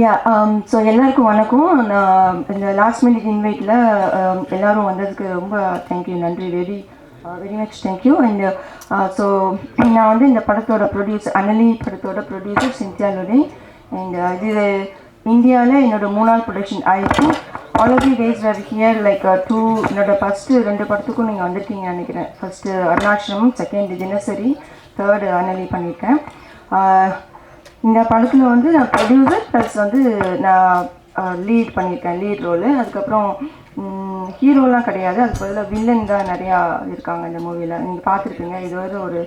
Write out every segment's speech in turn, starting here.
Yeah so எல்லாருக்கும் வணக்கம். நான் இந்த லாஸ்ட் மினிட் இன்வைட்டில் எல்லோரும் வந்ததுக்கு ரொம்ப தேங்க்யூ, நன்றி, very much thank you. And so நான் வந்து இந்த படத்தோட ப்ரொடியூசர், அனலி படத்தோட ப்ரொடியூசர் சிந்தியா லோடே. அண்ட் இது இந்தியாவில் என்னோடய 3வது production. I think all of the days are here like என்னோட ஃபஸ்ட்டு 2 படத்துக்கும் நீங்கள் வந்திருக்கீங்கன்னு நினைக்கிறேன். First Arunachalam, second Dinasari, third Anali பண்ணியிருக்கேன். இந்த படத்தில் வந்து நான் ப்ரொடியூசர் ப்ளஸ் வந்து நான் லீட் பண்ணியிருக்கேன், லீட் ரோலு. அதுக்கப்புறம் ஹீரோலாம் கிடையாது, அதுக்கு பதில் வில்லன் தான் நிறையா இருக்காங்க இந்த மூவியில். நீங்கள் பார்த்துருப்பீங்க. இது வந்து ஒரு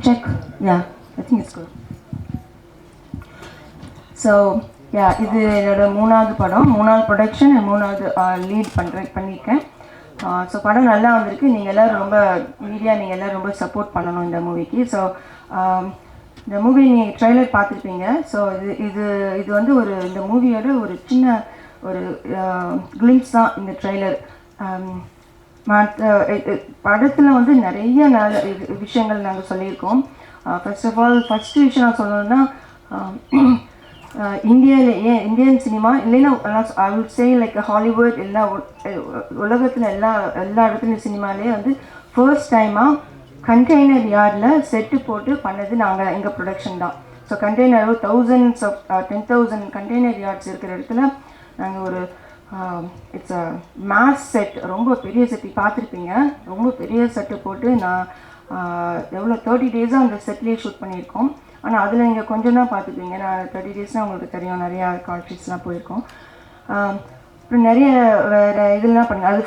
check, yeah, I think it's good. So yeah, இது என்னோட 3வது படம், 3வது ப்ரொடக்ஷன், 3வது லீட் பண்ணியிருக்கேன். ஸோ படம் நல்லா வந்திருக்கு. நீங்கள் எல்லோரும் ரொம்ப மீடியா, நீங்கள் எல்லோரும் ரொம்ப சப்போர்ட் பண்ணணும் இந்த மூவிக்கு. ஸோ இந்த மூவி நீங்கள் ட்ரெய்லர் பார்த்துருப்பீங்க. ஸோ இது வந்து இந்த மூவியோட ஒரு சின்ன கிளிம்ஸ் தான் இந்த ட்ரெய்லர். படத்தில் வந்து நிறைய விஷயங்கள் நாங்கள் சொல்லியிருக்கோம். ஃபர்ஸ்ட் ஆஃப் ஆல், ஃபஸ்ட்டு விஷயம் நான் சொல்லணுன்னா, இந்தியன் சினிமா இல்லைன்னா I would say like Hollywood, உலகத்தில் எல்லா இடத்துலையும் சினிமாலேயே வந்து ஃபர்ஸ்ட் டைமாக கண்டெய்னர் யார்டில் செட்டு போட்டு பண்ணது எங்கள் ப்ரொடக்ஷன் தான். ஸோ கண்டெய்னர் 10,000 கண்டெய்னர் யார்ட்ஸ் இருக்கிற இடத்துல நாங்கள் இட்ஸ் அ மேஸ் செட், ரொம்ப பெரிய செட்டு பார்த்துருப்பீங்க. ரொம்ப பெரிய செட்டு போட்டு நான் எவ்வளோ 30 டேஸாக அந்த செட்லேயே ஷூட் பண்ணியிருக்கோம். ஆனால் அதில் நீங்கள் கொஞ்சம் தான் பார்த்துப்பீங்க. நான் 30 டேஸ்னால் உங்களுக்கு தெரியும், நிறையா கான்ட்ரிஸ்லாம் போயிருக்கோம். அப்புறம் நிறைய வேறு இதெல்லாம் பண்ணுங்க. அது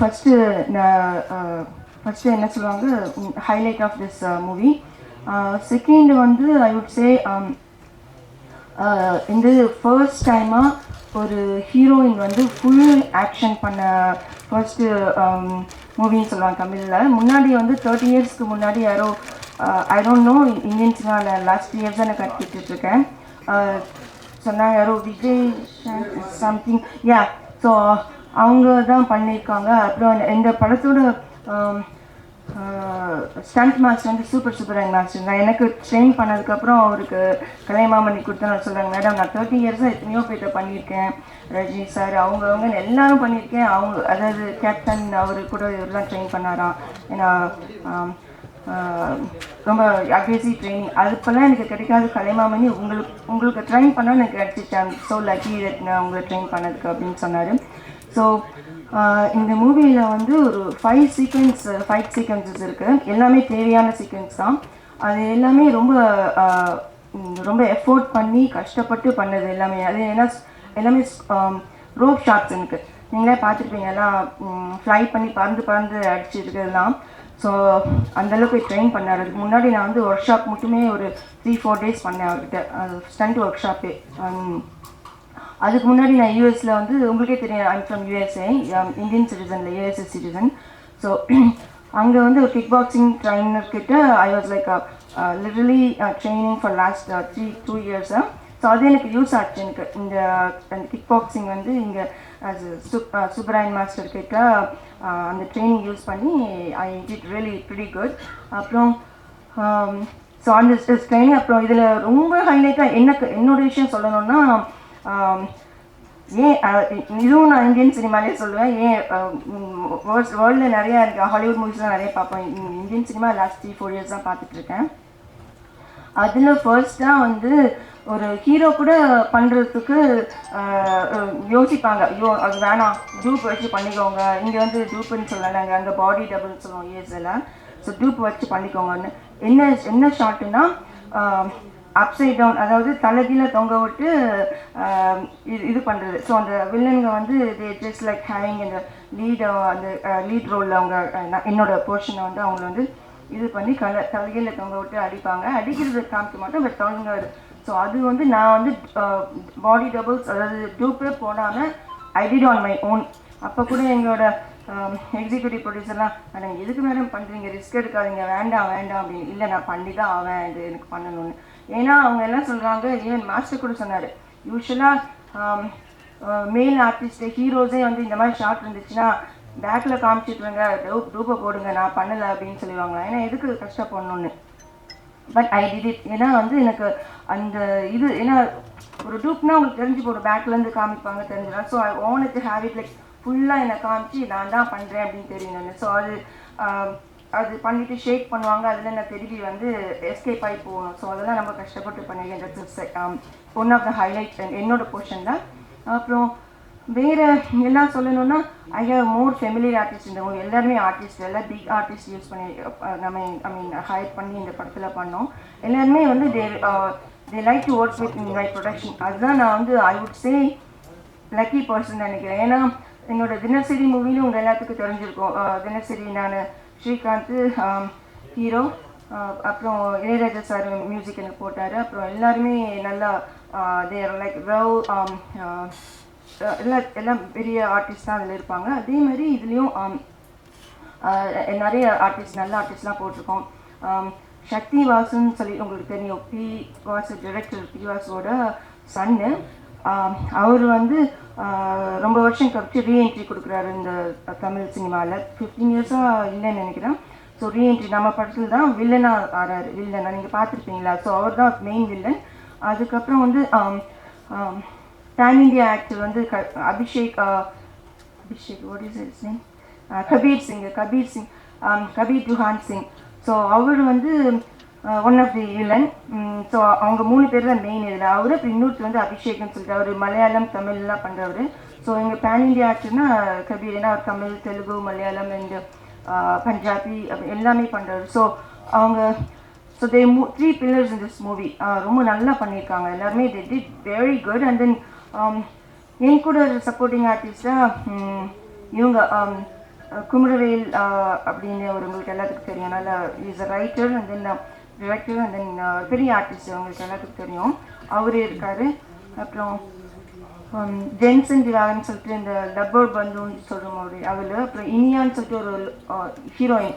ஃபஸ்ட்டு என்ன சொல்லுவாங்க, highlight of this movie. Second வந்து ஐ வுட் சே இந்த ஃபர்ஸ்ட் டைமாக ஒரு ஹீரோயின் வந்து ஃபுல் ஆக்ஷன் பண்ண ஃபர்ஸ்ட்டு மூவின்னு சொல்லுவாங்க தமிழில். முன்னாடி வந்து 30 இயர்ஸ்க்கு முன்னாடி யாரோ ஐ டோன்ட் நோ, இந்தியன்ஸ்னா லாஸ்ட் இயர்ஸ் தான் நான் கற்றுக்கிட்டுருக்கேன். சொன்னாங்க யாரோ விஜய் சம்திங், யா. ஸோ அவங்க தான் பண்ணியிருக்காங்க. அப்புறம் இந்த படத்தோட ஸ்டண்ட் மாஸ்டர் வந்து சூப்பர் சூப்பராக மாஸ்டர் தான். எனக்கு ட்ரெயின் பண்ணதுக்கப்புறம் அவருக்கு கலைமாமணி கொடுத்து நான் சொல்கிறாங்க, மேடம் நான் 30 இயர்ஸாக எத்தனையோ பேர்ட்ட பண்ணியிருக்கேன், ரஜினி சார் அவங்க எல்லாரும் பண்ணியிருக்கேன். அதாவது கேப்டன் அவர் கூட இவரெலாம் ட்ரெயின் பண்ணாராம். ஏன்னா ரொம்ப அக்ரெசிவ் ட்ரைனிங். அதுப்பெல்லாம் எனக்கு கிடைக்காது. கலைமாமணி உங்களுக்கு ட்ரெயின் பண்ணால் எனக்கு கிடச்சிச்சேன். ஸோ லக்கி நான் உங்களை ட்ரெயின் பண்ணதுக்கு அப்படின்னு சொன்னார். ஸோ இந்த மூவியில் வந்து ஒரு 5 ஃபைட் சீக்வன்சஸ் இருக்குது. எல்லாமே தேவையான சீக்வன்ஸ் தான். அது எல்லாமே ரொம்ப எஃபோர்ட் பண்ணி கஷ்டப்பட்டு பண்ணது எல்லாமே. அது எல்லாமே ரோப் ஷாட்ஸ் எனக்கு நீங்களே பார்த்துருப்பீங்க. எல்லாம் ஃப்ளை பண்ணி பறந்து அடிச்சு இருக்கிறதுலாம். ஸோ அந்தளவுக்கு ட்ரெயின் பண்ணார். அதுக்கு முன்னாடி நான் வந்து ஒர்க் ஷாப் மட்டுமே ஒரு 3-4 டேஸ் பண்ணேன் அவர்கிட்ட, ஸ்டண்ட் ஒர்க் ஷாப்பே. அதுக்கு முன்னாடி நான் யூஎஸில் வந்து உங்களுக்கே தெரியும், ஐம் ஃப்ரம் யூஎஸ்ஏ, இந்தியன் சிட்டிசனில் யூஎஸ்ஏ சிட்டிசன். ஸோ அங்கே வந்து ஒரு கிக் பாக்ஸிங் ட்ரைனர்கிட்ட I was like literally training for last 2 இயர்ஸாக. ஸோ அது எனக்கு யூஸ் ஆச்சு. எனக்கு இந்த கிக் பாக்ஸிங் வந்து இங்கே சுப்பராயன் மாஸ்டர் கிட்ட அந்த ட்ரைனிங் யூஸ் பண்ணி I did really pretty good. அப்புறம் ஸோ அந்த ட்ரைனிங், அப்புறம் இதில் ரொம்ப ஹைலைட்டாக என்னோட விஷயம் சொல்லணுன்னா, ஏன் இதுவும் நான் இந்தியன் சினிமாலே சொல்லுவேன். ஏன் வேர்ல்டில் நிறையா இருக்குது, ஹாலிவுட் மூவிஸ்லாம் நிறைய பார்ப்பேன். இந்தியன் சினிமா லாஸ்ட் 3-4 இயர்ஸ் தான் பார்த்துட்ருக்கேன். அதில் ஃபர்ஸ்ட்டாக வந்து ஒரு ஹீரோ கூட பண்ணுறதுக்கு யோசிப்பாங்க, ஐயோ அது வேணாம், டூப் வச்சு பண்ணிக்கோங்க. இங்கே வந்து டூப்புன்னு சொல்லலைங்க, அங்கே பாடி டபுள்னு சொல்லுவோம் யூஎஸ்ல. ஸோ டூப் வச்சு பண்ணிக்கோங்கன்னு. என்ன ஷாட்டுன்னா அப்சைட் டவுன், அதாவது தலைகீழ தொங்க விட்டு இது பண்ணுறது. ஸோ அந்த வில்லனுங்க வந்து தே ஜஸ்ட் லைக் ஹேவிங் இந்த லீட் ரோலில் அவங்க என்னோட போர்ஷனை வந்து அவங்கள வந்து இது பண்ணி தலைகீழ தொங்க விட்டு அடிப்பாங்க. அடிக்கிறது காமிக்க மாட்டோம், பட் தொங்க. ஸோ அது வந்து நான் வந்து பாடி டபுள்ஸ், அதாவது டூப்பே போடாமல் I did on my own. அப்போ கூட எங்களோட எக்ஸிக்யூட்டிவ் ப்ரொடியூசர்லாம் மேடம் எதுக்கு மேடம் பண்ணுறீங்க, ரிஸ்க் எடுக்காதீங்க, வேண்டாம் வேண்டாம் அப்படின்னு. இல்லை நான் பண்ணி தான் ஆவேன், இது எனக்கு பண்ணணும்னு. ஏன்னா அவங்க என்ன சொல்கிறாங்க, ஈவன் மாஸ்டர் கூட சொன்னார், யூஸ்வலாக மேல் ஆர்டிஸ்ட்டு ஹீரோஸே வந்து இந்த மாதிரி ஷார்ட் இருந்துச்சுன்னா பேக்கில் காமிச்சிட்டுருங்க, டூப்பை போடுங்க, நான் பண்ணலை அப்படின்னு சொல்லுவாங்க. ஏன்னா எதுக்கு கஷ்டப்படணுன்னு. But I did it. ஏன்னா வந்து எனக்கு அந்த இது, ஏன்னா ஒரு டூப்னா உங்களுக்கு தெரிஞ்சு போடும், பேக்லேருந்து காமிப்பாங்க தெரிஞ்சிடும். So I want to have it like ஃபுல்லாக என்னை காமிச்சு நான் தான் பண்ணுறேன் அப்படின்னு தெரியும். ஸோ அது பண்ணிவிட்டு ஷேக் பண்ணுவாங்க, அதில் நான் திருப்பி வந்து எஸ்கேப் ஆகி போகணும். ஸோ அதெல்லாம் நம்ம கஷ்டப்பட்டு பண்ணிக்கிறேன். ஒன் ஆஃப் த ஹைலைட் என்னோட போர்ஷன் தான். அப்புறம் வேறு எல்லாம் சொல்லணும்னா I have more familiar artist இந்த மூவி. எல்லாருமே ஆர்டிஸ்ட், எல்லாம் பிக் ஆர்டிஸ்ட் யூஸ் பண்ணி நம்ம ஹையர் பண்ணி இந்த படத்தில் பண்ணோம். எல்லாருமே வந்து they like to work with my production. அதுதான் நான் வந்து I would say lucky person நினைக்கிறேன். ஏன்னா என்னோட தினசரி மூவிலும் உங்கள் எல்லாத்துக்கும் தெரிஞ்சிருக்கும். தினசரி நான் ஸ்ரீகாந்த் ஹீரோ, அப்புறம் இளையராஜா சார் மியூசிக் எனக்கு போட்டார். அப்புறம் எல்லாருமே நல்லா தேர் லைக் வெல் எல்லாம் பெரிய ஆர்டிஸ்ட் தான் அதில் இருப்பாங்க. அதே மாதிரி இதுலேயும் நிறைய ஆர்டிஸ்ட், நல்ல ஆர்டிஸ்ட்லாம் போட்டிருக்கோம். சக்தி வாசுன்னு சொல்லி உங்களுக்கு தெரியும், பி வாசு டைரக்டர் பி வாசுவோட சன்னு. அவர் வந்து ரொம்ப வருஷம் கழிச்சு ரீஎன்ட்ரி கொடுக்குறாரு இந்த தமிழ் சினிமாவில். 15 இயர்ஸாக இல்லைன்னு நினைக்கிறேன். ஸோ ரீஎன்ட்ரி நம்ம படத்தில் தான் வில்லனாக ஆறாரு. வில்லனா நீங்கள் பார்த்துருப்பீங்களா? ஸோ அவர் தான் மெயின் வில்லன். அதுக்கப்புறம் வந்து பேன் இண்டியா ஆக்டர் வந்து Abhishek what is its name, Kabir Duhan Singh. So அவர் வந்து one of the villain. So அவங்க 3 பேர் தான் மெயின் இதில். அவர் அப்புறம் இன்னொருத்தர் வந்து அபிஷேக்னு சொல்லிட்டு அவர் மலையாளம் தமிழ்லாம் பண்ணுறவர். ஸோ எங்கள் பேன் இண்டியா ஆக்டர்னா கபீர், ஏன்னா அவர் தமிழ், தெலுங்கு, மலையாளம் அண்ட் பஞ்சாபி எல்லாமே பண்ணுறவர். ஸோ அவங்க so they 3 pillars in this movie. ரொம்ப நல்லா பண்ணியிருக்காங்க எல்லாருமே. they did very good. And then என் கூட சப்போர்ட்டிங் ஆர்டிஸ்டாக இவங்க குமரவேல் அப்படின்னு ஒரு உங்களுக்கு எல்லாத்துக்கும் தெரியும். நல்லா is a writer and then director and then பெரிய ஆர்டிஸ்ட் உங்களுக்கு எல்லாத்துக்கும் தெரியும், அவரே இருக்கார். அப்புறம் ஜென்சன் திவாகர்னு சொல்லிட்டு இந்த டப்பர் பந்துன்னு சொல்கிறோம் அவரு. அப்புறம் இனியான்னு சொல்லிட்டு ஒரு ஹீரோயின்,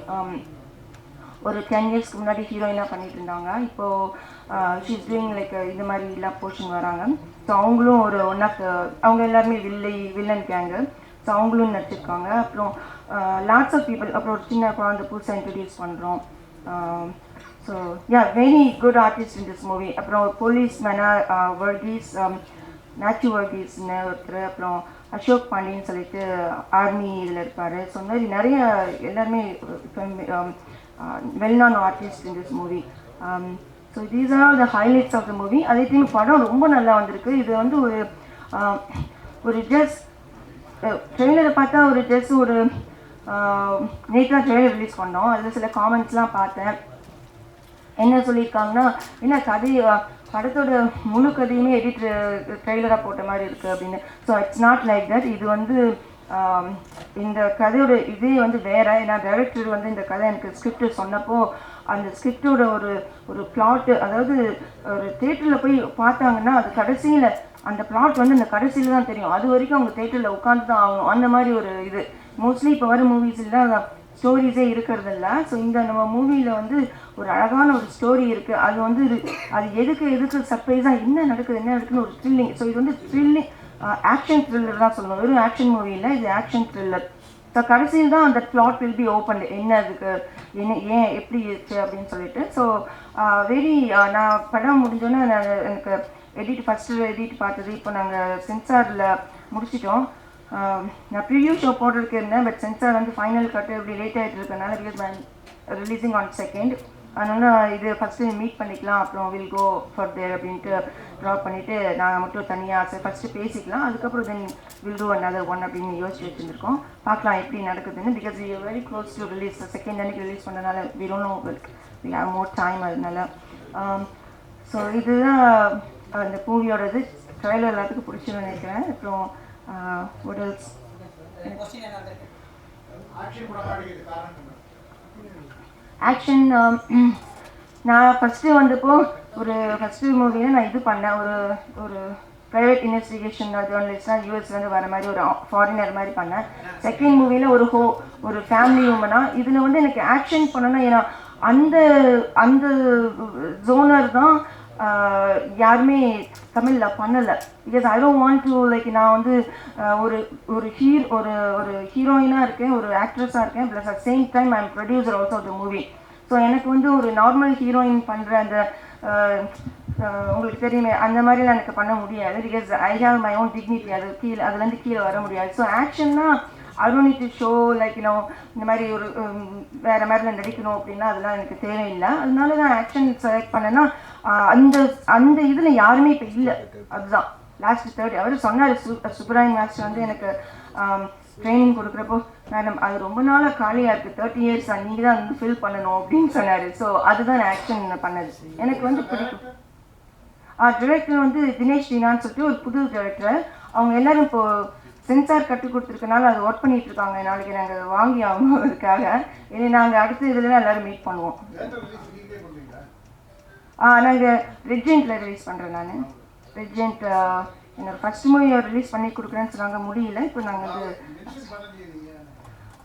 ஒரு 10 இயர்ஸ்க்கு முன்னாடி ஹீரோயினாக பண்ணிட்டு இருந்தாங்க. இப்போது ஷீஸ் டூயிங் லைக் இந்த மாதிரி எல்லாம் போர்ஷன் வராங்க. ஸோ அவங்களும் ஒரு ஒன் ஆஃப் அவங்க எல்லாருமே வில்லன் கேங்கு. ஸோ அவங்களும் நடிச்சிருக்காங்க. அப்புறம் லாட்ஸ் ஆஃப் பீப்புள். அப்புறம் ஒரு சின்ன குழந்தை புதுசாக இன்ட்ரடியூஸ் பண்ணுறோம். So very good artist in this movie. அப்புறம் போலீஸ் மேனாக வர்கீஸ், நாச்சு வர்கீஸ்னு ஒருத்தர், அப்புறம் அசோக் பாண்டியன்னு சொல்லிட்டு ஆர்மி இதில் இருப்பார். ஸோ இந்த மாதிரி நிறைய எல்லாருமே வெல்-known artist in this movie. So these are the highlights of the movie. அதே டைம் படம் ரொம்ப நல்லா வந்திருக்கு. இது வந்து ஒரு ஜஸ்ட் ட்ரெய்லரை பார்த்தா ஒரு ஜஸ்ட் ஒரு நேற்று ட்ரெய்லர் ரிலீஸ் பண்ணோம். அதில் சில காமெண்ட்ஸ்லாம் பார்த்தேன். என்ன சொல்லியிருக்காங்கன்னா, என்ன கதை படத்தோட முழு கதையுமே ட்ரெய்லராக போட்ட மாதிரி இருக்குது அப்படின்னு. So it's not like that. இது வந்து இந்த கதையோட இதே வந்து வேறு. ஏன்னா டைரக்டர் வந்து இந்த கதை எனக்கு ஸ்கிரிப்ட் சொன்னப்போ அந்த ஸ்கிரிப்டோட ஒரு பிளாட்டு, அதாவது ஒரு தேட்டரில் போய் பார்த்தாங்கன்னா அது கடைசியில் அந்த பிளாட் வந்து அந்த கடைசியில் தான் தெரியும். அது வரைக்கும் அவங்க தேட்டரில் உட்காந்து தான் ஆகணும். அந்த மாதிரி ஒரு இது மோஸ்ட்லி இப்போ வர மூவிஸில் ஸ்டோரிஸே இருக்கிறதில்ல. ஸோ இந்த நம்ம மூவியில் வந்து ஒரு அழகான ஒரு ஸ்டோரி இருக்குது. அது வந்து அது எதுக்கு சர்ப்ரைஸாக என்ன நடக்குதுன்னு ஒரு த்ரில்லிங். ஸோ இது வந்து த்ரில்லிங் ஆக்ஷன் த்ரில்லர் தான் சொல்லணும். வெறும் ஆக்ஷன் மூவி இல்லை, இது ஆக்ஷன் த்ரில்லர். ஸோ கடைசியில் தான் அந்த பிளாட் வில் பி ஓப்பன், என்ன அதுக்கு ஏன் எப்படி இருக்குது அப்படின்னு சொல்லிட்டு. ஸோ வெரி நான் படம் முடிஞ்சோன்னே எனக்கு ஃபஸ்ட்டு எடிட் பார்த்தது. இப்போ நாங்கள் சென்சாரில் முடிச்சிட்டோம். நான் ப்ரிவியூ ஷோ போடுறதுக்கு இருந்தேன். பட் சென்சார் வந்து ஃபைனல் கட்டு இப்படி லேட் ஆகிட்டு இருக்கனால பிகாஸ் ரிலீஸிங் ஆன் 2nd. அதனால் இது ஃபஸ்ட்டு மீட் பண்ணிக்கலாம், அப்புறம் வில் கோ ஃபார் தேர் அப்படின்ட்டு ட்ராப் பண்ணிவிட்டு நாங்கள் மட்டும் தனியாக ஃபஸ்ட்டு பேசிக்கலாம், அதுக்கப்புறம் then we'll do another one அப்படின்னு யோசிச்சு வச்சுருக்கோம். பார்க்கலாம் எப்படி நடக்குதுன்னு. Because we very close to release. 2nd அன்னைக்கு ரிலீஸ் பண்ணனால we don't know, we have more time. அதனால ஸோ இதுதான் அந்த மூவியோடது. ட்ரைலர் எல்லாத்துக்கும் பிடிச்சுன்னு நினைக்கிறேன். அப்புறம் what else? ஆக்ஷன் நான் ஃபஸ்ட்டு வந்தப்போ ஃபஸ்ட்டு மூவியில் நான் இது பண்ணேன். ஒரு ப்ரைவேட் இன்வெஸ்டிகேஷன் ஜேர்னலிஸ்டாக யூஎஸ்லேருந்து வர மாதிரி ஒரு ஃபாரினர் மாதிரி பண்ணேன். செகண்ட் மூவியில் ஒரு ஃபேமிலி உமனாக. இதில் வந்து எனக்கு ஆக்ஷன் பண்ணணும். ஏன்னா அந்த அந்த ஜோனர் தான் யாருமே தமிழில் பண்ணலை. Because I don't want to like நான் வந்து ஒரு ஒரு ஹீரோயினாக இருக்கேன், ஒரு ஆக்ட்ரஸாக இருக்கேன், plus at same time I am producer also of the movie. So எனக்கு வந்து ஒரு நார்மல் ஹீரோயின் பண்ணுற அந்த உங்களுக்கு தெரியுமே அந்த மாதிரிலாம் எனக்கு பண்ண முடியாது. Because I have my own dignity. அதுலேருந்து கீழே வர முடியாது. ஸோ ஆக்ஷன்னா I don't need to show like இந்த மாதிரி ஒரு வேறு மாதிரிலாம் நடிக்கணும் அப்படின்னா அதெல்லாம் எனக்கு தேவையில்லை. அதனால தான் ஆக்ஷன் செலக்ட் பண்ணேன்னா அந்த அந்த இதில் யாருமே இப்போ இல்லை. அதுதான் லாஸ்ட் 30 அவர் சொன்னார். சுப்ராயன் மாஸ்டர் வந்து எனக்கு ட்ரைனிங் கொடுக்குறப்போ மேடம் அது ரொம்ப நாளாக காலியாக இருக்குது, 30 years நீங்கள் தான் வந்து ஃபில் பண்ணணும் அப்படின்னு சொன்னார். ஸோ அதுதான் ஆக்ஷன் பண்ணது எனக்கு வந்து பிடிக்கும். டிரெக்டர் வந்து தினேஷ் தீனான்னு சொல்லிட்டு ஒரு புது டிரெக்டர். அவங்க எல்லோரும் இப்போது சென்சார் கற்றுக் கொடுத்துருக்கனால அது ஒர்க் பண்ணிகிட்டு இருக்காங்க. நாளைக்கு நாங்கள் வாங்கி ஆகணும் அதுக்காக. இனி நாங்கள் அடுத்த இதில் எல்லோரும் மீட் பண்ணுவோம். நாங்கள் ரெட்ஜென்ட்டில் ரிலீஸ் பண்ணுறேன். நான் ரெட்ஜென்ட் என்னோடய ஃபஸ்ட் மூவி ரிலீஸ் பண்ணி கொடுக்குறேன்னு சொன்னாங்க, முடியல. இப்போ நாங்கள் வந்து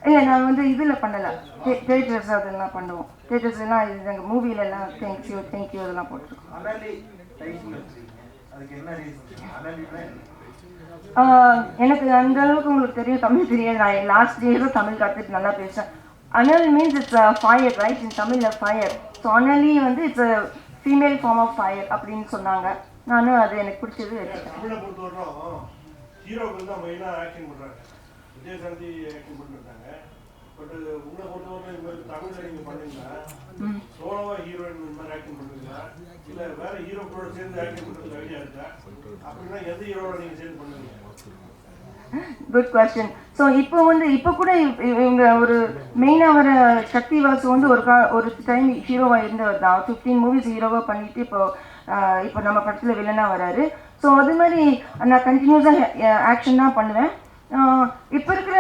இல்லை நாங்கள் வந்து இதில் பண்ணலை, தேட்டர்ஸ் அதெல்லாம் பண்ணுவோம். தேட்டர்ஸ் எல்லாம் இது எங்கள் மூவிலெல்லாம் தேங்க்யூ அதெல்லாம் போட்டிருக்கோம். எனக்கு அந்த அளவுக்கு உங்களுக்கு தெரியும் தமிழ் தெரியாது. நான் லாஸ்ட் இயரும் தமிழ் கற்றுட்டு நல்லா பேசுகிறேன். அனல் means it's fire right, in தமிழில் ஃபயர். ஸோ அனலி வந்து it's female form of fire அப்படின்னு சொன்னாங்க. நானும் அது எனக்கு பிடிச்சது வச்சுட்டேன். Good question. ஸோ இப்போ கூட இவங்க ஒரு மெயினாக வர சக்தி வாசு வந்து ஒரு டைம் ஹீரோவாக இருந்தவர் தான். 15 movies ஹீரோவாக பண்ணிட்டு இப்போ நம்ம படத்தில் வில்லனாக வராரு. ஸோ அது மாதிரி நான் கண்டினியூஸாக ஆக்ஷன் தான் பண்ணுவேன். இப்போ இருக்கிற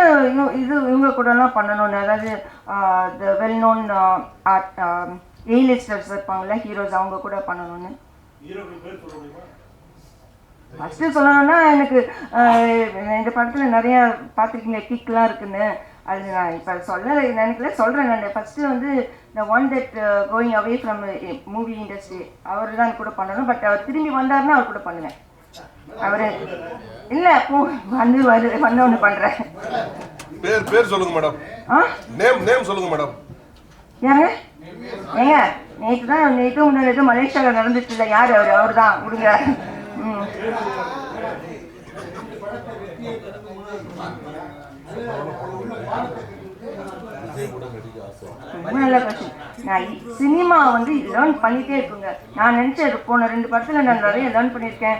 இவங்க கூடலாம் பண்ணணும்னு, அதாவது த வெல் நோன் ஏலிஸ்டர்ஸ் இருப்பாங்கள்ல ஹீரோஸ், அவங்க கூட பண்ணணும்னு. ஃபஸ்ட்டு சொல்லணும்னா எனக்கு இந்த படத்தில் நிறையா பார்த்துருக்கீங்க கிக்லாம் இருக்குன்னு. அது நான் இப்போ நினைக்கல, சொல்கிறேன். நான் ஃபஸ்ட்டு வந்து the one that going away from movie industry அவர் தான் கூட பண்ணணும். பட் அவர் திரும்பி வந்தார்னா அவர் கூட பண்ணுவேன். அவர் இல்லை வந்து ஒன்று பண்ணுறேன். பேர் சொல்லுங்க மேடம். நேம் சொல்லுங்க மேடம். யாருங்க? நேற்று முன்னாடி மலேசியாவில் நடந்துச்சு இல்லை, யார் அவர் தான் விடுங்க. ரொம்ப நல்ல கொஸ்டின். நான் சினிமா வந்து லேர்ன் பண்ணிகிட்டே இருக்குங்க. நான் நினச்சேன் போன 2 படத்தில் நான் நிறைய லேர்ன் பண்ணியிருக்கேன்.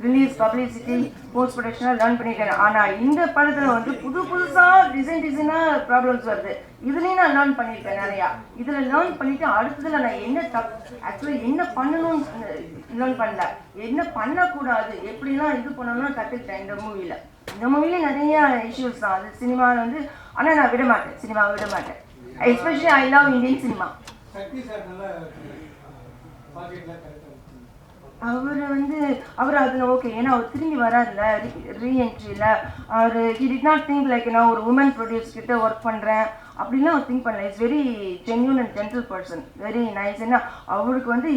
ரிலீஸ், பப்ளிசிட்டி, போஸ்ட் ப்ரொடக்ஷனாக லேர்ன் பண்ணியிருக்கேன். ஆனால் இந்த படத்தில் வந்து புதுசாக டிசைனாக ப்ராப்ளம்ஸ் வருது. இதுலேயும் நான் லேர்ன் பண்ணியிருக்கேன் நிறையா. இதில் லேர்ன் பண்ணிவிட்டு அடுத்ததில் நான் ஆக்சுவலாக என்ன பண்ணணும்னு லேர்ன் பண்ணல, என்ன பண்ணக்கூடாது, எப்படிலாம் இது பண்ணணும்னு கற்றுக்கிட்டேன் இந்த மூவியில். இந்த மூவிலே நிறைய இஷ்யூஸ் தான். அது சினிமாவில் வந்து, ஆனால் நான் சினிமாவை விட மாட்டேன். Especially I love Indian cinema. அவர் அதில் ஓகே, ஏன்னா அவர் திரும்பி வராதுல ரீஎன்ட்ரியில். அவர் he did not think like நான் ஒரு உமன் ப்ரொடியூஸ் கிட்ட ஒர்க் பண்ணுறேன் அப்படின்லாம் அவர் திங்க் பண்ணல. It's very genuine and gentle person, very nice. ஏன்னா அவருக்கு வந்து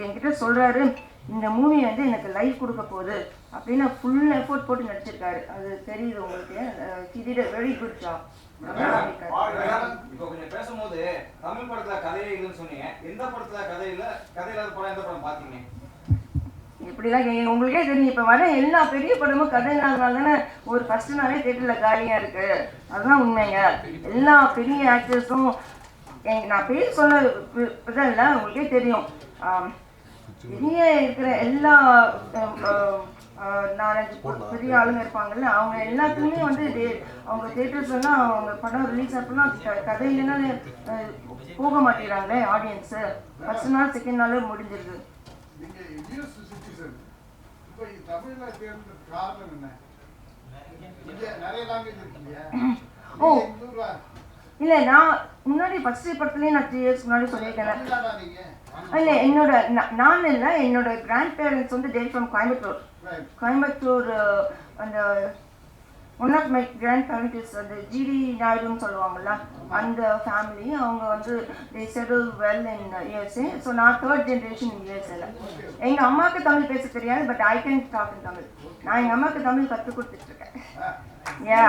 என்கிட்ட சொல்கிறாரு, இந்த மூவி வந்து எனக்கு லைஃப் கொடுக்க போகுது அப்படின்னு ஃபுல் எஃபோர்ட் போட்டு நடிச்சிருக்காரு. அது தெரியுது உங்களுக்கு. He did a very good job. இப்போ கொஞ்சம் பேசும்போது தமிழ் படத்துல கதையே இல்லைன்னு சொன்னீங்க. எந்த படத்துல கதை இல்லை, கதையில்லாத படம் எந்த படம் பார்த்தீங்க? இப்படிலாம் உங்களுக்கே தெரியும். இப்போ வர எல்லா பெரிய படமும் கதை இல்லாதனால தானே ஒரு ஃபர்ஸ்ட் நாளே தேட்டரில் காலியாக இருக்குது. அதுதான் உண்மைங்க. எல்லா பெரிய ஆக்டர்ஸும் நான் பேர் சொல்ல இல்லை, உங்களுக்கே தெரியும். பெரிய இருக்கிற எல்லா 4-5 பெரிய ஆளுங்க இருப்பாங்கல்ல, அவங்க எல்லாத்துக்குமே வந்து அவங்க தேட்டர்ஸ் எல்லாம் அவங்க படம் ரிலீஸ் ஆகலாம் கதை இல்லைன்னா போக மாட்டேங்கிறாங்களே ஆடியன்ஸு. ஃபர்ஸ்ட் நாள் செகண்ட் நாளே முடிஞ்சிருது. ஓ இல்லை, நான் முன்னாடி ஃபர்ஸ்ட் படத்துலேயே நான் 3 years முன்னாடி சொல்லியிருக்கேன். இல்லை, நான் இல்லை, என்னோட கிராண்ட் பேரண்ட்ஸ் வந்து டே ஃப்ரம் கோயம்புத்தூர். கோயம்புத்தூர் அந்த one of my grandparents அந்த ஜிடி நாயுடுன்னு சொல்லுவாங்கள்ல அந்த ஃபேமிலி. அவங்க வந்து they settle well in USA. So நான் 3rd ஜென்ரேஷன் இன் யூஎஸ்ஏல. எங்கள் அம்மாவுக்கு தமிழ் பேச தெரியாது, but I can talk in Tamil. நான் எங்கள் அம்மாவுக்கு தமிழ் கற்றுக் கொடுத்துட்ருக்கேன். ஏ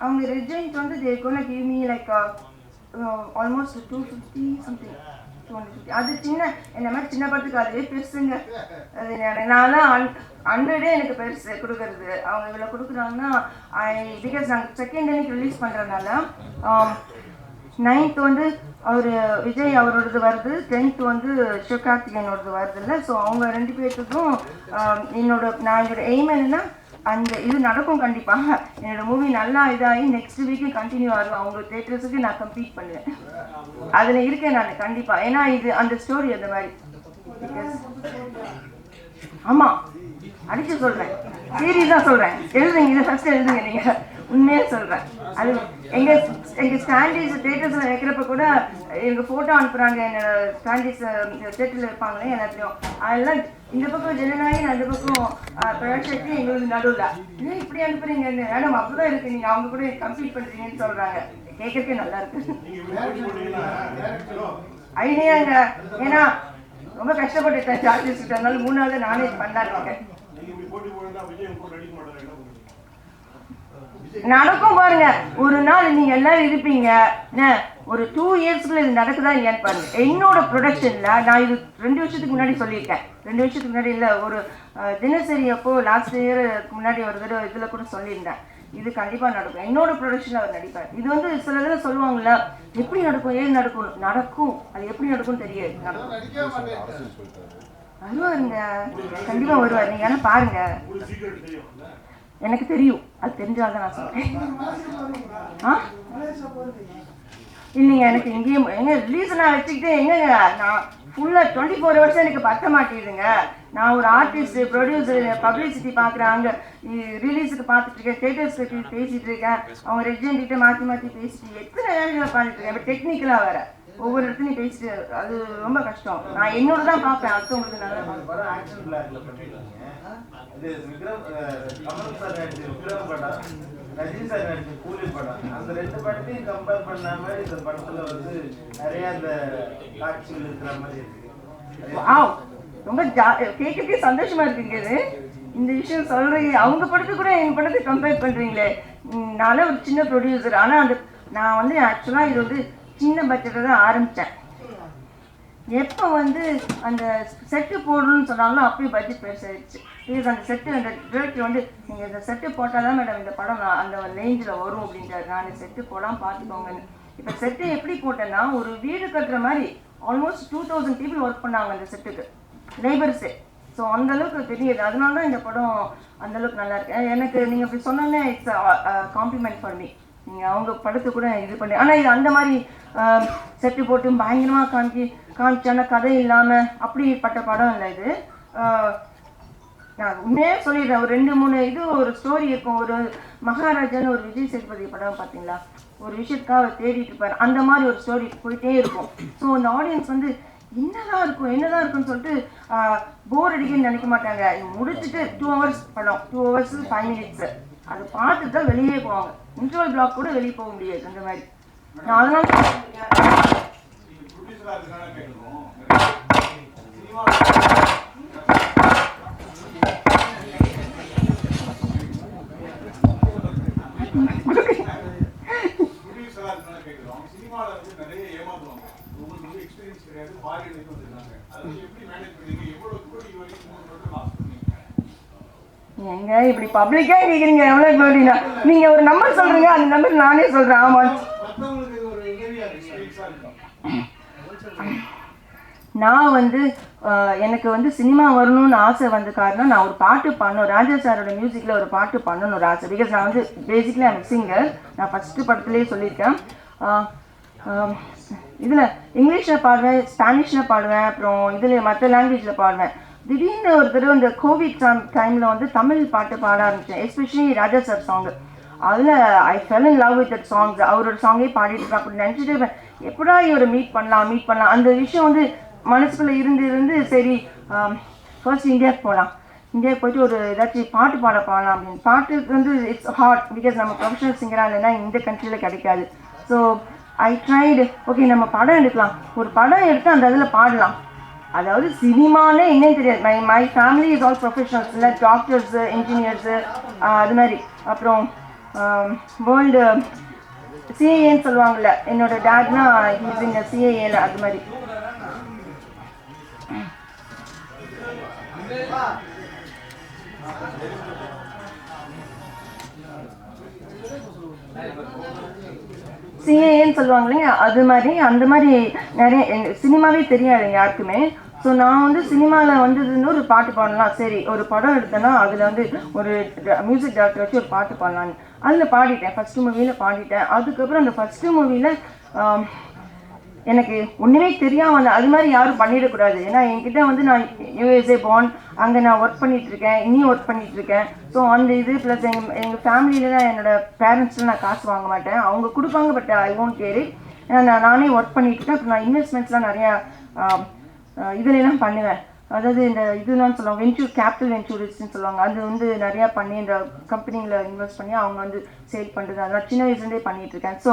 அவங்க ரெஜெண்ட் வந்து they gonna give me like almost 250 something 250. அது சின்ன என்ன மாதிரி சின்ன படத்துக்கு அதுவே பெருசுங்க. அது நான்லாம் 100 எனக்கு பெருசு கொடுக்கறது. அவங்க இவ்வளோ கொடுக்குறாங்கன்னா பிகாஸ் நாங்கள் செகண்ட் அன்னைக்கு ரிலீஸ் பண்ணுறதுனால 9th வந்து அவர் விஜய் அவரோடது வருது, 10th வந்து சிவகார்த்திகேயனோடது வருது இல்லை. ஸோ அவங்க 2 பேர்த்துக்கும் என்னோட எய்ம் என்னன்னா அந்த இது நடக்கும் கண்டிப்பாக. என்னோட மூவி நல்லா இதாகி நெக்ஸ்ட் வீக்கு கண்டினியூ ஆகும். அவங்க தேட்டர்ஸுக்கு நான் கம்ப்ளீட் பண்ணுவேன். அதில் இருக்கேன் நான் கண்டிப்பாக. ஏன்னா இது அந்த ஸ்டோரி அந்த மாதிரி. ஆமாம், அடிச்சு சொல்கிறேன், சீரியஸாக சொல்கிறேன். எழுதுங்க, இதை ஃபஸ்ட்டு எழுதுங்க. நீங்கள் உண்மையாக சொல்கிறேன். அது எங்கள் ஸ்டாண்டீஸ் தேட்டர்ஸில் வைக்கிறப்ப கூட எனக்கு ஃபோட்டோ அனுப்புகிறாங்க. என்னோட ஸ்டாண்டீஸ் தேட்டரில் வைப்பாங்களே எல்லாத்துலேயும். அதெல்லாம் இந்த பக்கம் ஜனநாயகன், அந்த பக்கம் பிரகாஷ் எங்களுக்கு நடுவில் ஏன் இப்படி அனுப்புறீங்க மேடம்? அப்படிதான் இருக்கு, நீங்கள் அவங்க கூட கம்ப்ளீட் பண்ணுறீங்கன்னு சொல்கிறாங்க. கேட்கறதுக்கே நல்லா இருக்கு ஐடியாங்க. ஏன்னா ரொம்ப கஷ்டப்பட்டுட்டேன் சார்ஜஸ். அதனால 3 நாள் நானே பண்ணலான்னு இருக்கேன். நடக்கும் பாருங்க. ஒரு நாள் நீங்க எல்லாரும் இருப்பீங்க. ஒரு 2 இயர்ஸ்க்குள்ள இது நடக்குதா இல்லையான்னு பாருங்க. என்னோட ப்ரொடக்ஷன்ல நான் இது 2 வருஷத்துக்கு முன்னாடி சொல்லியிருக்கேன். 2 வருஷத்துக்கு முன்னாடி இல்லை, ஒரு தினசரி அப்போ லாஸ்ட் இயருக்கு முன்னாடி ஒரு தடவை இதில் கூட சொல்லியிருந்தேன். இது கண்டிப்பாக நடக்கும். என்னோட ப்ரொடக்ஷனில் அவர் நடிப்பார். இது வந்து சில இதில் சொல்லுவாங்கல்ல, எப்படி நடக்கும் ஏது நடக்கும். அது எப்படி நடக்கும்னு தெரியாது. வருவாருங்க, கண்டிப்பாக வருவார். நீங்கள் ஆனால் பாருங்க, எனக்கு தெரியும். அது தெரிஞ்சால்தான் நான் சொல்றேன். இல்லைங்க, எனக்கு இங்கேயும் எங்க ரிலீஸ் நான் வச்சுக்கிட்டு எங்கங்க நான் ஃபுல்லாக 24 hours எனக்கு பத்த மாட்டேங்குதுங்க. நான் ஒரு ஆர்டிஸ்ட், ப்ரொடியூசர், பப்ளிசிட்டி பார்க்குறேன். அங்கே ரிலீஸுக்கு பார்த்துட்டு இருக்கேன், தேட்டர்ஸ்க்கு பேசிகிட்டு இருக்கேன். அவங்க ரெஜென்ட்கிட்ட மாற்றி பேசிட்டு எத்தனை வேலைகளை பார்த்துட்டு இருக்கேன். இப்போ டெக்னிக்கலாக வேறு ஒவ்வொரு இடத்துலையும் பேசிட்டு அது ரொம்ப கஷ்டம். நான் என்னோட தான் பார்ப்பேன், அடுத்தவங்களுக்கு நல்லா பார்ப்பேன். இது கமல் சார் நடிச்ச விக்ரம் படம், ரஜினி சார் நடிச்ச கூலி படம், அந்த 2 படத்தையும் கம்பேர் பண்ணாம இந்த படத்துல வந்து நிறைய அந்த காட்சிகள் இருக்கிற மாதிரி இருக்கு. ரொம்ப கேட்கறதுக்கே சந்தோஷமா இருக்குங்க. இது இந்த விஷயம் சொல்றீங்க. அவங்க படத்தை கூட எங்க படத்தை கம்பேர் பண்றீங்களே. நான் ஒரு சின்ன ப்ரொடியூசர். ஆனா அந்த நான் வந்து ஆக்சுவலா இது வந்து சின்ன பட்ஜெட்டில் தான் ஆரம்பித்தேன். எப்போ வந்து அந்த செட்டு போடணும்னு சொன்னாலும் அப்பயும் பட்ஜெட் பெருசாகிடுச்சு. ப்ளீஸ் அந்த செட்டு, அந்த டிரெக்டர் வந்து நீங்கள் இந்த செட்டு போட்டால் தான் மேடம் இந்த படம் அந்த ரேஞ்சில் வரும் அப்படின்றாரு. நான் செட்டு போடாமல் பார்த்துக்கோங்கன்னு. இப்போ செட்டு எப்படி போட்டேன்னா, ஒரு வீடு கட்டுற மாதிரி ஆல்மோஸ்ட் 2000 people ஒர்க் பண்ணாங்க அந்த செட்டுக்கு, லேபர்ஸு. ஸோ அந்தளவுக்கு தெரியுது. அதனால தான் இந்த படம் அந்தளவுக்கு நல்லா இருக்கு. எனக்கு நீங்கள் இப்படி சொன்னோன்னே இட்ஸ் காம்ப்ளிமெண்ட் ஃபார் மீ. நீங்கள் அவங்க படத்தை கூட இது பண்ணி, ஆனால் இது அந்த மாதிரி செட்டு போட்டு பயங்கரமாக காமிச்சான கதை இல்லாமல் அப்படிப்பட்ட படம் இல்லை இது. நான் உண்மையாக சொல்லிடுறேன். ஒரு 2-3 இது ஒரு ஸ்டோரி இருக்கும். ஒரு மகாராஜான்னு ஒரு விஜய் சேதுபதி படம் பார்த்தீங்களா, ஒரு விஷயத்துக்காக அவர் தேடிட்டு இருப்பார். அந்த மாதிரி ஒரு ஸ்டோரி போயிட்டே இருக்கும். ஸோ அந்த ஆடியன்ஸ் வந்து என்னதான் இருக்குன்னு சொல்லிட்டு போர் அடிக்குன்னு நினைக்க மாட்டாங்க. முடிச்சுட்டு 2 hours படம், 2 hours 5 minutes அது பார்த்துட்டு தான் வெளியே போவாங்க. இன்டர்வல் பிளாக் கூட வெளியே போக முடியாது அந்த மாதிரி. நான் அதனால எங்க இப்படி பப்ளிக்கா கேக்குறீங்க? எவ்வளவு கோடினா நீங்க ஒரு நம்பர் சொல்றீங்க, அந்த நம்பர் நானே சொல்றேன். ஆமா, நான் வந்து எனக்கு வந்து சினிமா வரணும்னு ஆசை வந்த காரணம், நான் ஒரு பாட்டு பண்ணணும், ராஜா சாரோட மியூசிக்கில் ஒரு பாட்டு பண்ணணும் ஒரு ஆசை. பிகாஸ் நான் வந்து பேசிக்கலி ஐம் சிங்கர். நான் ஃபஸ்ட்டு படத்துலேயே சொல்லியிருக்கேன். இதில் இங்கிலீஷில் பாடுவேன், ஸ்பானிஷில் பாடுவேன், அப்புறம் இதில் மற்ற லாங்குவேஜில் பாடுவேன். திடீர்னு ஒரு தடவை இந்த கோவிட் டைமில் வந்து தமிழ் பாட்டு பாட ஆரம்பித்தேன், எஸ்பெஷலி ராஜா சார் சாங்கு. அதில் I fell in love with that songs. அவரோட சாங்கே பாடிட்டு இருக்கேன். அப்படி நினச்சிட்டு எப்படா இவரை மீட் பண்ணலாம். அந்த விஷயம் வந்து மனசுக்குள்ளே இருந்து சரி ஃபர்ஸ்ட் இந்தியாவுக்கு போகலாம், இந்தியாவுக்கு போயிட்டு ஒரு ஏதாச்சும் பாட்டு பாடலாம் அப்படின்னு. பாட்டுக்கு வந்து இட்ஸ் ஹார்ட், பிகாஸ் நம்ம ப்ரொஃபஷனல் சிங்கராக இல்லைன்னா இந்த கண்ட்ரியில் கிடைக்காது. ஸோ ஐ ட்ரைடு, ஓகே நம்ம படம் எடுக்கலாம், ஒரு படம் எடுத்து அந்த இதில் பாடலாம். அதாவது சினிமானே என்னன்னு தெரியாது. My family is all professionals, இல்லை டாக்டர்ஸு, இன்ஜினியர்ஸு, அது மாதிரி. அப்புறம் வேர்ல்டு சிஏஏன்னு சொல்லுவாங்கள்ல, என்னோட டேட்னா இஸ் இன் சிஏஏல, அது மாதிரி. சிஏஏன்னு சொல்லுவாங்க இல்லைங்க, அது மாதிரி அந்த மாதிரி நிறைய சினிமாவே தெரியாது யாருக்குமே. ஸோ நான் வந்து சினிமாவில் வந்ததுன்னு ஒரு பாட்டு பாடலாம், சரி ஒரு படம் எடுத்தேன்னா அதில் வந்து ஒரு மியூசிக் டைரக்டர் வச்சு ஒரு பாட்டு பாடலான்னு அதில் பாடிட்டேன். ஃபஸ்ட்டு மூவியில் பாடிட்டேன். அதுக்கப்புறம் அந்த ஃபஸ்ட்டு மூவியில் எனக்கு ஒன்றுமே தெரியாமல் வந்தேன். அது மாதிரி யாரும் பண்ணிடக்கூடாது. ஏன்னா என்கிட்ட வந்து நான் யூஎஸ்ஏ பார்ன், அங்கே நான் ஒர்க் பண்ணிகிட்ருக்கேன், இன்னும் ஒர்க் பண்ணிகிட்ருக்கேன். ஸோ அந்த இது ப்ளஸ் எங்கள் ஃபேமிலியிலலாம் என்னோடய பேரண்ட்ஸ்லாம் நான் காசு வாங்க மாட்டேன், அவங்க கொடுப்பாங்க, but I won't care it. ஏன்னா நானே ஒர்க் பண்ணிகிட்ருக்கேன். அப்புறம் நான் இன்வெஸ்ட்மெண்ட்ஸ்லாம் நிறையா இதுலாம் பண்ணுவேன். அதாவது இந்த இதுலாம் சொல்லுவாங்க, கேபிட்டல் வென்ச்சூரிஸ்ன்னு சொல்லுவாங்க, அது வந்து நிறையா பண்ணி இந்த கம்பெனியில் இன்வெஸ்ட் பண்ணி அவங்க வந்து சேல் பண்ணுறது, அதெல்லாம் சின்ன வயசுலேருந்தே பண்ணிகிட்ருக்கேன். So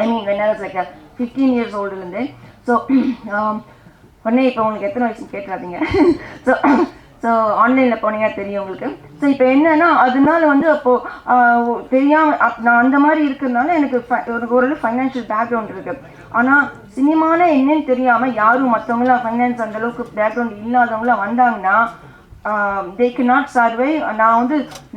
I mean when I was like 15 years oldலேருந்தே. ஸோ உடனே இப்போ உங்களுக்கு எத்தனை வயசுன்னு கேட்காதீங்க. ஸோ ஆன்லைனில் போனீங்கன்னா தெரியும் உங்களுக்கு. ஸோ இப்போ என்னன்னா அதனால வந்து அப்போது தெரியாமல் நான் அந்த மாதிரி இருக்கிறதுனால எனக்கு ஓரளவு ஃபைனான்ஷியல் பேக்ரவுண்ட் இருக்குது. ஆனால் சினிமானா என்னன்னு தெரியாமல் யாரும் மற்றவங்களாம் ஃபைனான்ஸ் அந்தளவுக்கு பேக்ரவுண்ட் இல்லாதவங்களாம் வந்தாங்கன்னா they cannot survive.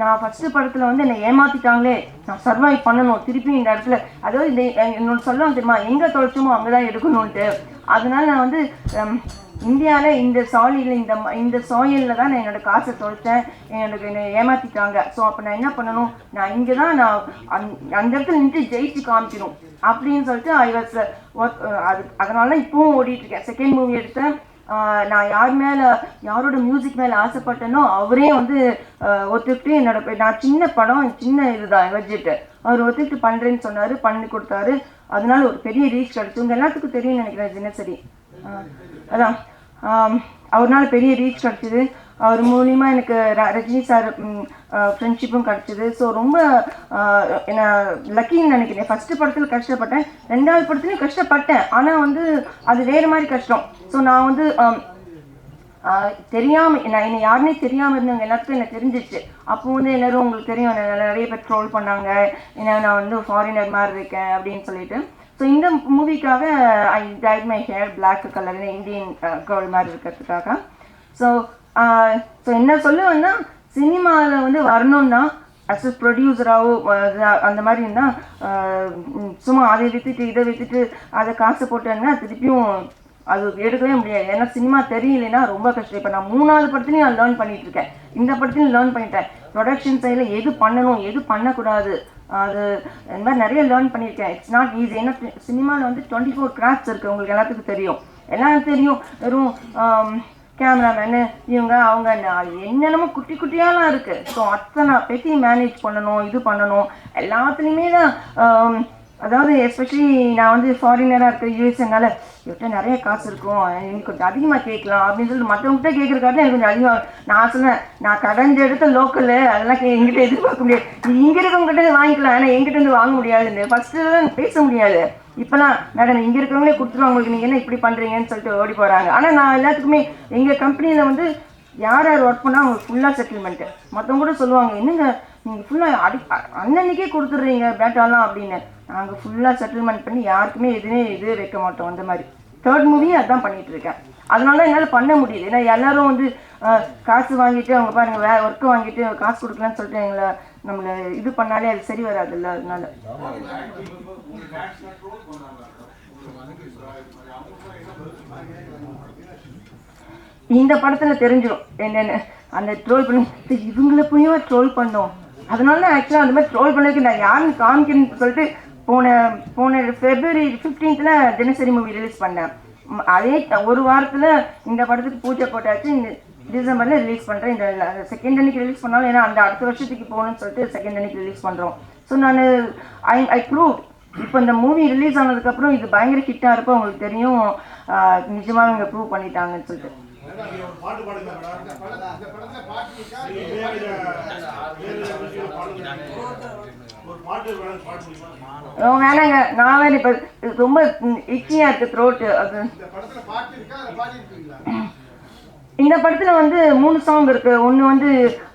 நான் ஃபஸ்ட்டு படத்தில் வந்து என்னை ஏமாற்றிட்டாங்களே, நான் சர்வைவ் பண்ணணும் திருப்பி இந்த இடத்துல. அதாவது என்னோட சொல்லுவாங்க தெரியுமா, எங்கே தொலைச்சோமோ அங்கே தான் எடுக்கணுன்ட்டு. அதனால நான் வந்து இந்தியாவில் இந்த சாயிலில் தான் நான் என்னோடய காசை தொலைச்சேன், என்னை ஏமாற்றிட்டாங்க. ஸோ அப்போ நான் என்ன பண்ணணும், நான் இங்கே தான் நான் அந்த இடத்துல நின்று ஜெயிச்சு காமிக்கணும் அப்படின்னு சொல்லிட்டு ஐ வாஸ் அதனால இப்பவும் ஓடிட்டுருக்கேன். செகண்ட் மூவி எடுத்தேன். நான் யாரோட மியூசிக் மேலே ஆசைப்பட்டேனோ அவரே வந்து ஒத்துக்கிட்டு நான் சின்ன படம், சின்ன இதுதான் பட்ஜெட்டு, அவர் ஒத்துக்கிட்டு பண்ணுறேன்னு சொன்னார், பண்ணி கொடுத்தாரு. அதனால ஒரு பெரிய ரீச் கிடச்சி. உங்கள் எல்லாத்துக்கும் தெரியும்னு நினைக்கிறேன் தினசரி. அதான் அவர்னால பெரிய ரீச் கிடச்சிது. அவர் மூலிமா எனக்கு ரஜினி சார் ஃப்ரெண்ட்ஷிப்பும் கிடச்சிது. ஸோ ரொம்ப என்ன லக்கின்னு நினைக்கிறேன். ஃபஸ்ட்டு படத்தில் கஷ்டப்பட்டேன், ரெண்டாவது படத்துலையும் கஷ்டப்பட்டேன். ஆனால் வந்து அது வேறு மாதிரி கஷ்டம். ஸோ நான் வந்து தெரியாமல் என்னை யாருன்னே தெரியாமல் இருந்தவங்க எல்லாத்துக்கும் எனக்கு தெரிஞ்சிச்சு. அப்போ வந்து எல்லோரும் உங்களுக்கு தெரியும், நிறைய பேர் ட்ரோல் பண்ணாங்க, ஏன்னா நான் வந்து ஃபாரினர் மாதிரி இருக்கேன் அப்படின்னு சொல்லிட்டு. ஸோ இந்த மூவிக்காக I dyed my hair black colour, Indian girl மாதிரி இருக்கிறதுக்காக. ஸோ என்ன சொல்லுவேன்னா, சினிமாவில் வந்து வரணுன்னா அஸ் அ ப்ரொடியூசராகவோ அந்த மாதிரி இருந்தால் சும்மா அதை விற்றுட்டு இதை விற்றுட்டு அதை காசு போட்டேன்னா திருப்பியும் அது எடுக்கவே முடியாது. ஏன்னா சினிமா தெரியலைன்னா ரொம்ப கஷ்டம். இப்போ நான் 3வது படத்துலையும் நான் லேர்ன் பண்ணிகிட்ருக்கேன், இந்த படத்துலையும் லேர்ன் பண்ணிட்டேன். ப்ரொடக்ஷன் சைடில் எது பண்ணணும் எது பண்ணக்கூடாது அது இந்த மாதிரி நிறைய லேர்ன் பண்ணியிருக்கேன். It's not easy. ஏன்னா சினிமாவில் வந்து 24 கிராஃப்ட்ஸ் இருக்குது, உங்களுக்கு எல்லாத்துக்கும் தெரியும், எல்லாம் தெரியும். வெறும் கேமராமேனு இவங்க அவங்க என்னென்னமோ குட்டி குட்டியாலாம் இருக்குது. ஸோ அத்தனை பெட்டி மேனேஜ் பண்ணணும், இது பண்ணணும், எல்லாத்துலேயுமே தான். அதாவது எஸ்பெஷலி நான் வந்து ஃபாரினராக இருக்கிற யூஎஸ்னால இவர்கிட்ட நிறைய காசு இருக்கும், எனக்கு கொஞ்சம் அதிகமாக கேட்கலாம் அப்படின்னு சொல்லிட்டு மற்றவங்ககிட்ட கேட்குறக்காக எனக்கு கொஞ்சம் அதிகமாக. நான் சொன்னேன், நான் கடைஞ்ச எடுத்த லோக்கலு அதெல்லாம் எங்கிட்ட எதிர்பார்க்க முடியாது, நீ இங்கே இருக்கவங்ககிட்ட வாங்கிக்கலாம், ஆனால் எங்கிட்ட இருந்து வாங்க முடியாதுன்னு ஃபஸ்ட்டு தான் பேச முடியாது. இப்போலாம் மேடம் இங்கே இருக்கிறவங்களே கொடுத்துருவாங்க, உங்களுக்கு நீங்கள் என்ன இப்படி பண்ணுறீங்கன்னு சொல்லிட்டு ஓடி போகிறாங்க. ஆனால் நான் எல்லாத்துக்குமே எங்கள் கம்பெனியில் வந்து யார் ஒர்க் பண்ணால் அவங்களுக்கு ஃபுல்லாக செட்டில்மெண்ட்டு. மற்றவங்க கூட சொல்லுவாங்க, என்னங்க நீங்கள் ஃபுல்லாக அன்னன்னைக்கே கொடுத்துட்றீங்க பேட்டாலாம் அப்படின்னு. நாங்கள் ஃபுல்லாக செட்டில்மெண்ட் பண்ணி யாருக்குமே எதுவுமே இது வைக்க மாட்டோம். அந்த மாதிரி 3rd மூவியும் அதான் பண்ணிகிட்ருக்கேன். அதனால தான் என்னால் பண்ண முடியுது. ஏன்னா எல்லோரும் வந்து காசு வாங்கிட்டு அவங்க பாருங்கள் ஒர்க்கு வாங்கிட்டு காசு கொடுக்கலன்னு சொல்லிட்டு நம்மளை இது பண்ணாலே அது சரி வராதுல்ல. அதனால இந்த படத்தில் தெரிஞ்சிடும் என்னென்னு. அந்த ட்ரோல் பண்ணி இவங்களை போயும் ட்ரோல் பண்ணோம். அதனால தான் ஆக்சுவலாக அந்த மாதிரி ட்ரோல் பண்ணதுக்கு நான் யாருன்னு காமிக்கணும்னு சொல்லிட்டு போன February 15th தினசரி மூவி ரிலீஸ் பண்ணேன். அதே ஒரு வாரத்தில் இந்த படத்துக்கு பூஜை போட்டாச்சு. இந்த டிசம்பரில் ரிலீஸ் பண்ணுறேன். இந்த 2nd அன்னைக்கு ரிலீஸ் பண்ணாலும், ஏன்னா அந்த அடுத்த வருஷத்துக்கு போகணும்னு சொல்லிட்டு 2nd அன்னைக்கு ரிலீஸ் பண்ணுறோம். ஸோ நான் ஐ ப்ரூவ் இப்போ இந்த மூவி ரிலீஸ் ஆனதுக்கப்புறம் இது பயங்கர ஹிட்டாக இருப்போம். உங்களுக்கு தெரியும், நிஜமாக இவங்க ப்ரூவ் பண்ணிட்டாங்கன்னு சொல்லிட்டு. வேணாங்க, நான் வேற இப்போ ரொம்ப இச்சியாக இருக்குது த்ரோட்டு. அது இந்த படத்தில் வந்து 3 சாங் இருக்குது. ஒன்று வந்து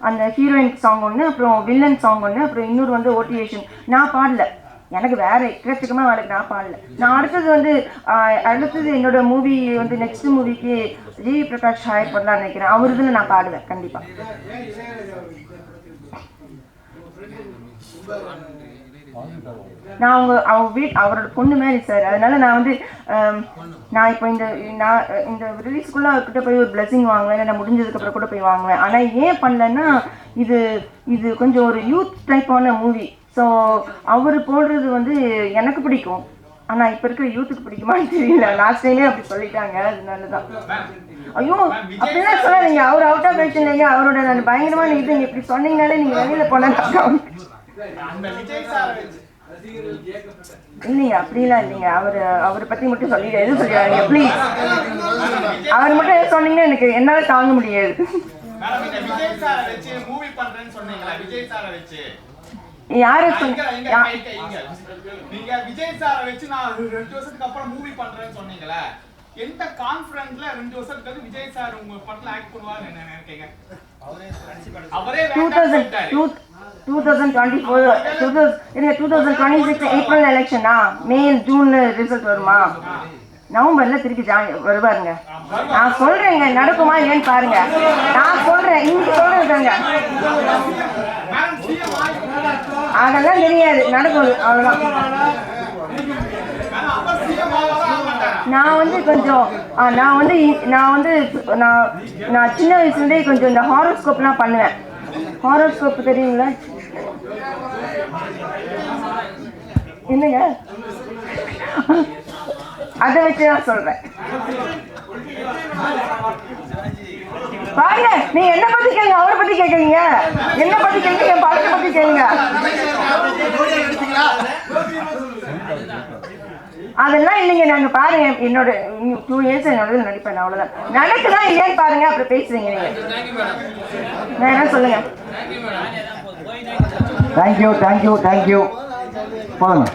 அந்த ஹீரோயின் சாங் ஒன்று, அப்புறம் வில்லன் சாங் ஒன்று, அப்புறம் இன்னொரு வந்து ஓட்டிவேஷன். நான் பாடல, எனக்கு வேற எக்கச்சக்கமாக வேலைக்கு நான் பாடல. நான் அடுத்தது என்னோட மூவி வந்து நெக்ஸ்ட் மூவிக்கு ஜிவி பிரகாஷ் ஹையர் பண்ணலான்னு நினைக்கிறேன். அவர் இதில் நான் பாடுவேன் கண்டிப்பாக. நான் அவரோட பொண்ணு மாதிரி சார். அதனால நான் வந்து நான் இப்போ இந்த ரிலீஸ்க்குள்ளே அவர்கிட்ட போய் ஒரு பிளெஸிங் வாங்குவேன், நான் முடிஞ்சதுக்கப்புறம் கூட போய் வாங்குவேன். ஆனால் ஏன் பண்ணலன்னா இது கொஞ்சம் ஒரு யூத் டைப்பான மூவி. ஸோ அவர் போடுறது வந்து எனக்கு பிடிக்கும், ஆனால் இப்போ இருக்கிற யூத்துக்கு பிடிக்குமான்னு தெரியல. லாஸ்ட் டைமே அப்படி சொல்லிட்டாங்க, அதனால தான். ஐயோ அப்படிலாம் சொல்லாதீங்க, அவர் அவுட் ஆஃப் ஆக்ஷன் இல்லைங்க. அவரோட நான் பயங்கரமான இது இப்படி சொன்னீங்கனாலே நீங்கள் வெளியில் போனாங்க இல்லைங்க, அப்படிலாம் இல்லைங்க. அவரை பற்றி மட்டும் சொல்லிடுறேன், எதுவும் சொல்லிடுறாங்க ப்ளீஸ். அவர் மட்டும் எது சொன்னீங்கன்னா எனக்கு என்னால் தாங்க முடியாது. யாரு நீங்க விஜய் சாரை வச்சு நான் 2 வருஷத்துக்கு அப்புறம் மூவி பண்றேன்னு சொன்னீங்களே, எந்த கான்ஃபிடன்ஸ்ல 2 வருஷத்துக்கு விஜய் சார் உங்க படத்துல ஆக்ட் பண்ணுவாருன்னு என்ன நினைக்கிறீங்க? அவரே 2026 ஏப்ரல் எலெக்ஷனா, மே ஜூன்ல ரிசல்ட் வருமா? நவம்பர்ல திருப்பி வருவாருங்க. நான் சொல்றேங்க, நடக்குமா இல்லைன்னு பாருங்க. நான் சொல்றேன், இன்னைக்கு சொல்றேங்க, அதெல்லாம் தெரியாது, நடக்கும் அவ்வளவுதான். நான் வந்து கொஞ்சம் நான் சின்ன வயசுலேருந்தே கொஞ்சம் இந்த ஹாரோஸ்கோப்லாம் பண்ணுவேன். ஹாரோஸ்கோப் தெரியுங்களா? என்னங்க, அதை வச்சு நான் சொல்றேன். பாருங்க, நீங்க என்ன பத்தி கேளுங்க, அவரை பத்தி கேட்குறீங்க. என்ன பத்தி கேளுங்க, என் படத்தை பத்தி கேளுங்க. அதெல்லாம் இல்லைங்க. நாங்க பாருங்க, என்னோட 2 இயர்ஸ் என்னோட நடிப்பேன், அவ்வளவுதான். நடக்குதா இல்லையான்னு பாருங்க, அப்புறம் பேசுறீங்க நீங்க. நான் என்ன சொல்லுங்க. தேங்க்யூ போதுங்க.